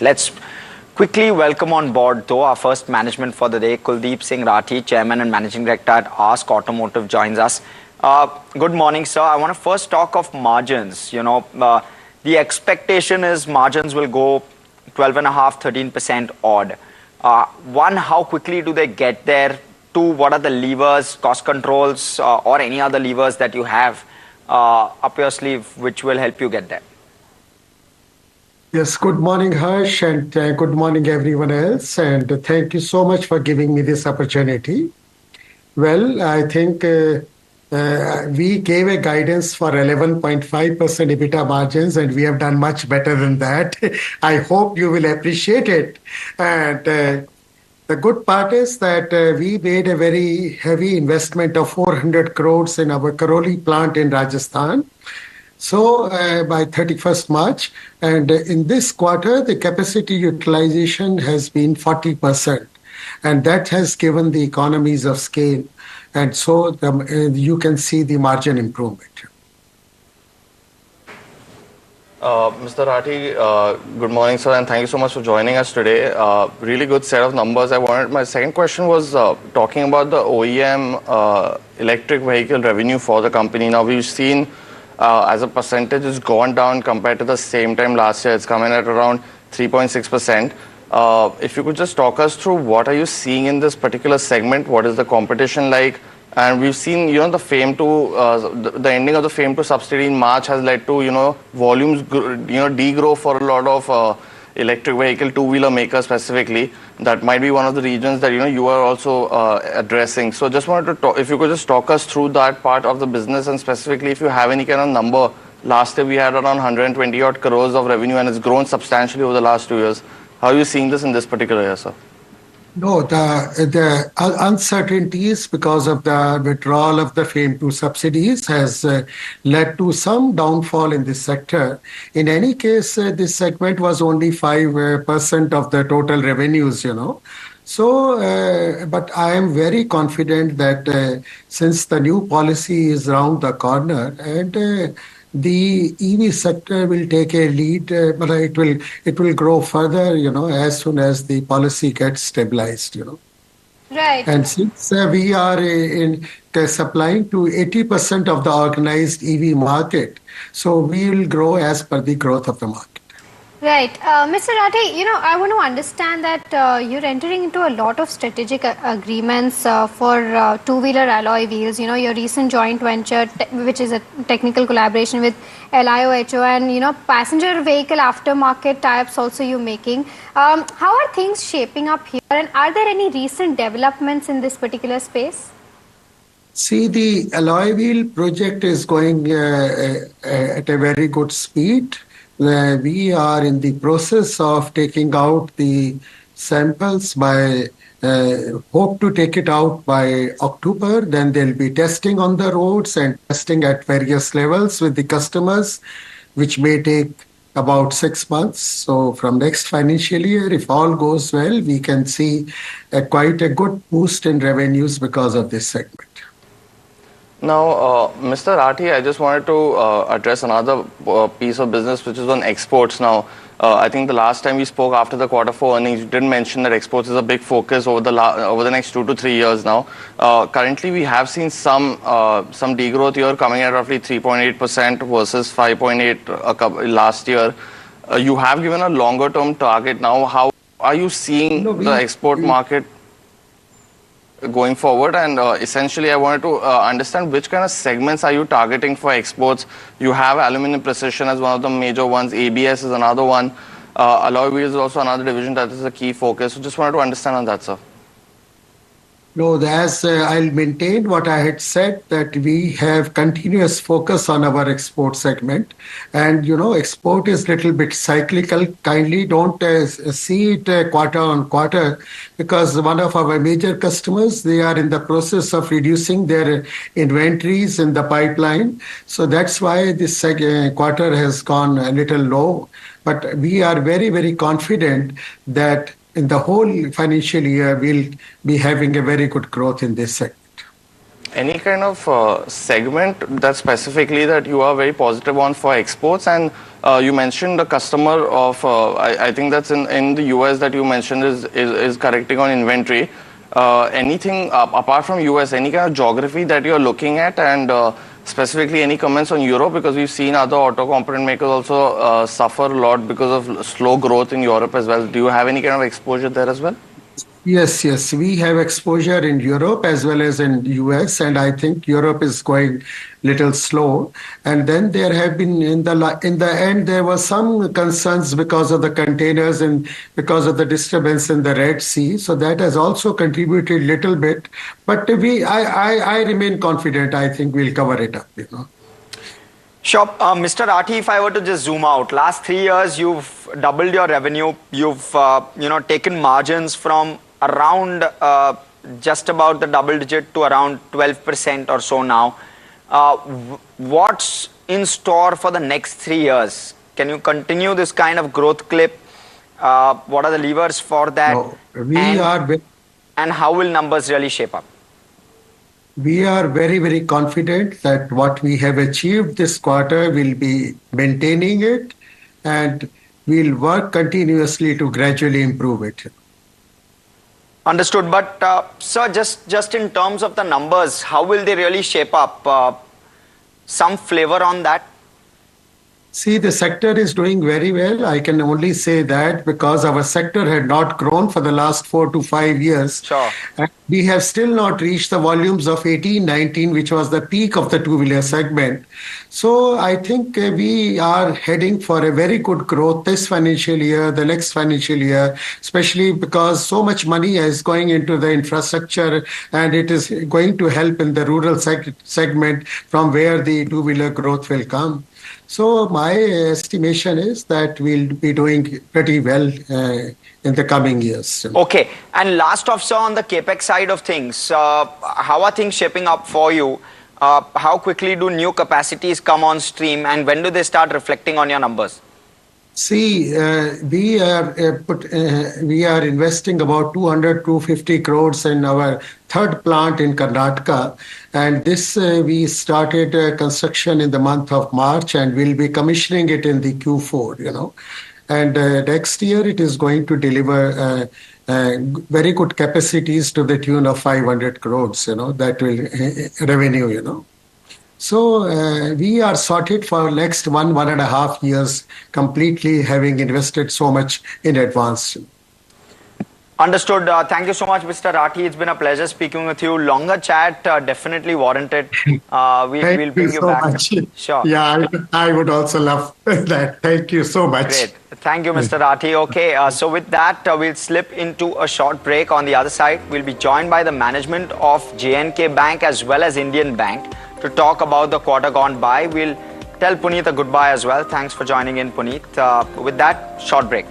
right, let's quickly welcome on board, though, our first management for the day. Kuldeep Singh Rathi, Chairman and Managing Director at ASK Automotive, joins us. Good morning, sir. I want to first talk of margins. The expectation is margins will go 12.5%, 13% odd. One, how quickly do they get there? Two, what are the levers, cost controls, or any other levers that you have up your sleeve which will help you get there? Yes, good morning, Harsh, and good morning, everyone else. And thank you so much for giving me this opportunity. Well, I think we gave a guidance for 11.5% EBITDA margins, and we have done much better than that. I hope you will appreciate it. And the good part is that we made a very heavy investment of 400 crores in our Karoli plant in Rajasthan. So by 31st March, and in this quarter, the capacity utilization has been 40%. And that has given the economies of scale. And so you can see the margin improvement. Mr. Rathi, good morning, sir, and thank you so much for joining us today. Really good set of numbers. My second question was talking about the OEM electric vehicle revenue for the company. Now, we've seen as a percentage, it's gone down compared to the same time last year. It's coming at around 3.6%. If you could just talk us through what are you seeing in this particular segment? What is the competition like? And we've seen, the FAME 2, the ending of the FAME 2 subsidy in March has led to, volumes, degrow for a lot of electric vehicle two-wheeler makers specifically. That might be one of the regions that, you are also addressing. So just wanted to talk, if you could just talk us through that part of the business, and specifically if you have any kind of number. Last year we had around 120 odd crores of revenue, and it's grown substantially over the last 2 years. How are you seeing this in this particular year, sir? No, the uncertainties because of the withdrawal of the FAME 2 subsidies has led to some downfall in this sector. In any case, this segment was only 5% of the total revenues, So, but I am very confident that since the new policy is around the corner and the EV sector will take a lead, but it will grow further, as soon as the policy gets stabilized, Right. And since we are supplying to 80% of the organized EV market, so we will grow as per the growth of the market. Right. Mr. Rathi, I want to understand that you're entering into a lot of strategic agreements for two-wheeler alloy wheels. Your recent joint venture, which is a technical collaboration with LIOHO, and, passenger vehicle aftermarket types also you're making. How are things shaping up here? And are there any recent developments in this particular space? See, the alloy wheel project is going at a very good speed. We are in the process of taking out the samples hope to take it out by October. Then there'll be testing on the roads and testing at various levels with the customers, which may take about 6 months. So from next financial year, if all goes well, we can see quite a good boost in revenues because of this segment. Now, Mr. Rathi, I just wanted to address another piece of business, which is on exports. Now, I think the last time we spoke after the Q4 earnings, you did mention that exports is a big focus over the next 2 to 3 years now. Currently, we have seen some degrowth here coming at roughly 3.8% versus 5.8 last year. You have given a longer term target now. How are you seeing the export market going forward? And essentially, I wanted to understand which kind of segments are you targeting for exports. You have aluminum precision as one of the major ones. ABS is another one. Alloy wheels is also another division that is a key focus. So just wanted to understand on that, sir. No, I'll maintain what I had said, that we have continuous focus on our export segment. And, export is a little bit cyclical. Kindly don't see it quarter on quarter, because one of our major customers, they are in the process of reducing their inventories in the pipeline. So that's why this quarter has gone a little low. But we are very, very confident that in the whole financial year, we'll be having a very good growth in this segment. any kind of segment that specifically that you are very positive on for exports? And you mentioned the customer of, I think that's in the US that you mentioned is correcting on inventory. Anything apart from US, any kind of geography that you're looking at, and specifically any comments on Europe, because we've seen other auto component makers also suffer a lot because of slow growth in Europe as well. Do you have any kind of exposure there as well? Yes. We have exposure in Europe as well as in US, and I think Europe is going little slow. And then there have been in the end there were some concerns because of the containers and because of the disturbance in the Red Sea. So that has also contributed little bit. But I remain confident. I think we'll cover it up. Sure. Mr. Rathi, if I were to just zoom out, last 3 years, you've doubled your revenue. You've, taken margins from around just about the double digit to around 12% or so now. What's in store for the next 3 years? Can you continue this kind of growth clip? What are the levers for that? And how will numbers really shape up? We are very, very confident that what we have achieved this quarter will be maintaining it, and we'll work continuously to gradually improve it. Understood. But, sir, just in terms of the numbers, how will they really shape up? Some flavor on that? See, the sector is doing very well. I can only say that because our sector had not grown for the last 4 to 5 years. Sure. And we have still not reached the volumes of 18-19, which was the peak of the two-wheeler segment. So I think we are heading for a very good growth this financial year, the next financial year, especially because so much money is going into the infrastructure, and it is going to help in the rural segment from where the two-wheeler growth will come. So my estimation is that we'll be doing pretty well in the coming years. Okay. And last off, sir, on the capex side of things, how are things shaping up for you? How quickly do new capacities come on stream, and when do they start reflecting on your numbers? See, we are investing about 250 crores in our third plant in Karnataka, and this we started construction in the month of March, and we'll be commissioning it in the Q4. And next year it is going to deliver very good capacities to the tune of 500 crores. That will revenue. So we are sorted for next 1.5 years, completely having invested so much in advance. Understood. Thank you so much, Mr. Rathi. It's been a pleasure speaking with you. Longer chat, definitely warranted. We'll bring you back. Much. Sure. Yeah, I would also love that. Thank you so much. Great. Thank you, Mr. Rathi. Okay, so with that, we'll slip into a short break. On the other side, we'll be joined by the management of J&K Bank as well as Indian Bank to talk about the quarter gone by. We'll tell Puneet a goodbye as well. Thanks for joining in, Puneet. With that, short break.